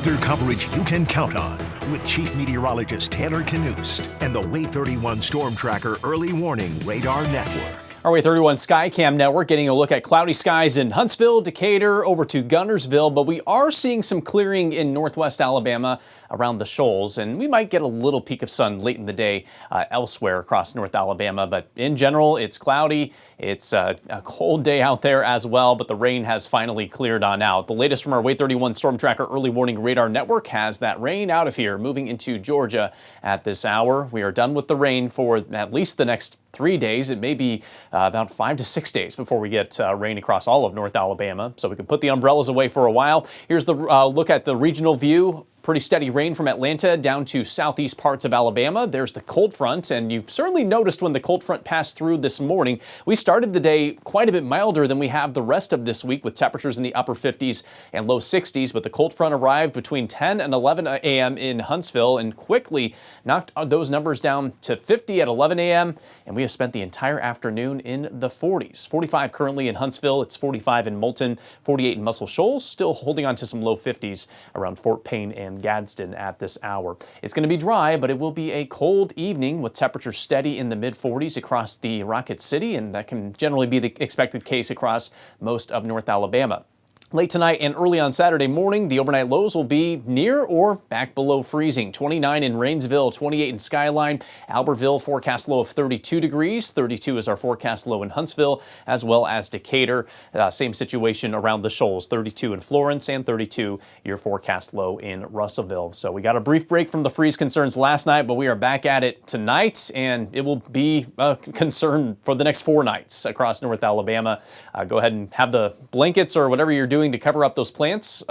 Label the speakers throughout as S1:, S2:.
S1: Weather coverage you can count on with Chief Meteorologist Taylor Knust and the Way 31 Storm Tracker Early Warning Radar Network.
S2: Our Way 31 Skycam network getting a look at cloudy skies in Huntsville, Decatur, over to Guntersville, but we are seeing some clearing in northwest Alabama around the shoals, and we might get a little peek of sun late in the day elsewhere across North Alabama, but in general, it's cloudy. It's a cold day out there as well, but the rain has finally cleared on out. The latest from our Way 31 Storm Tracker Early Warning Radar Network has that rain out of here, moving into Georgia at this hour. We are done with the rain for at least the next 3 days. It may be about 5 to 6 days before we get rain across all of North Alabama, so we can put the umbrellas away for a while. Here's the look at the regional view. Pretty steady rain from Atlanta down to southeast parts of Alabama. There's the cold front, and you certainly noticed when the cold front passed through this morning. We started the day quite a bit milder than we have the rest of this week, with temperatures in the upper 50s and low 60s, but the cold front arrived between 10 and 11 a.m. in Huntsville and quickly knocked those numbers down to 50 at 11 a.m., and we have spent the entire afternoon in the 40s. 45 currently in Huntsville, it's 45 in Moulton, 48 in Muscle Shoals, still holding on to some low 50s around Fort Payne and Gadsden at this hour. It's going to be dry, but it will be a cold evening with temperatures steady in the mid-40s across the Rocket City, and that can generally be the expected case across most of North Alabama. Late tonight and early on Saturday morning, the overnight lows will be near or back below freezing. 29 in Rainsville, 28 in Skyline. Albertville forecast low of 32 degrees. 32 is our forecast low in Huntsville, as well as Decatur. Same situation around the shoals. 32 in Florence and 32 your forecast low in Russellville. So we got a brief break from the freeze concerns last night, but we are back at it tonight, and it will be a concern for the next 4 nights across North Alabama. Go ahead and have the blankets or whatever you're doing to cover up those plants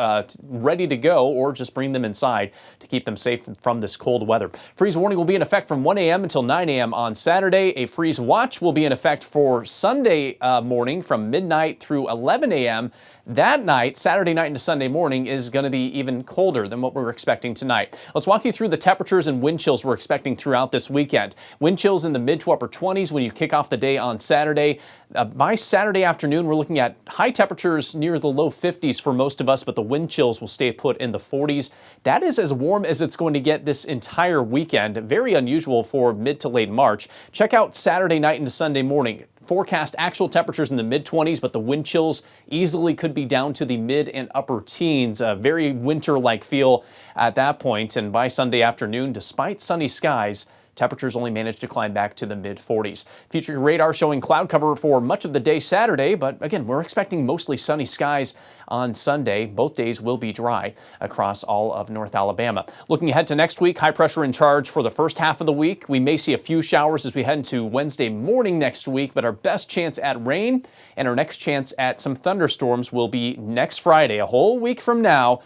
S2: ready to go, or just bring them inside to keep them safe from this cold weather. Freeze warning will be in effect from 1 a.m. until 9 a.m. on Saturday. A freeze watch will be in effect for Sunday morning from midnight through 11 a.m. That night, Saturday night into Sunday morning, is going to be even colder than what we're expecting tonight. Let's walk you through the temperatures and wind chills we're expecting throughout this weekend. Wind chills in the mid to upper 20s when you kick off the day on Saturday. By Saturday afternoon, we're looking at high temperatures near the low 50s for most of us, but the wind chills will stay put in the 40s. That is as warm as it's going to get this entire weekend. Very unusual for mid to late March. Check out Saturday night into Sunday morning. Forecast actual temperatures in the mid-20s, but the wind chills easily could be down to the mid and upper teens. A very winter-like feel at that point. And by Sunday afternoon, despite sunny skies, temperatures only managed to climb back to the mid-40s. Future radar showing cloud cover for much of the day Saturday, but again, we're expecting mostly sunny skies on Sunday. Both days will be dry across all of North Alabama. Looking ahead to next week, high pressure in charge for the first half of the week. We may see a few showers as we head into Wednesday morning next week, but our best chance at rain and our next chance at some thunderstorms will be next Friday, a whole week from now.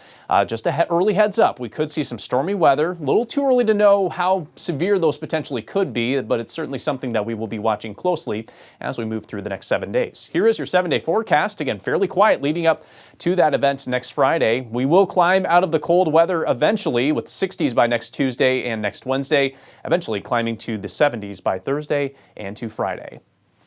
S2: Just a early heads up, we could see some stormy weather. A little too early to know how severe those potentially could be, but it's certainly something that we will be watching closely as we move through the next 7 days. Here is your 7-day forecast. Again, fairly quiet leading up to that event next Friday. We will climb out of the cold weather eventually with 60s by next Tuesday and next Wednesday, eventually climbing to the 70s by Thursday and to Friday.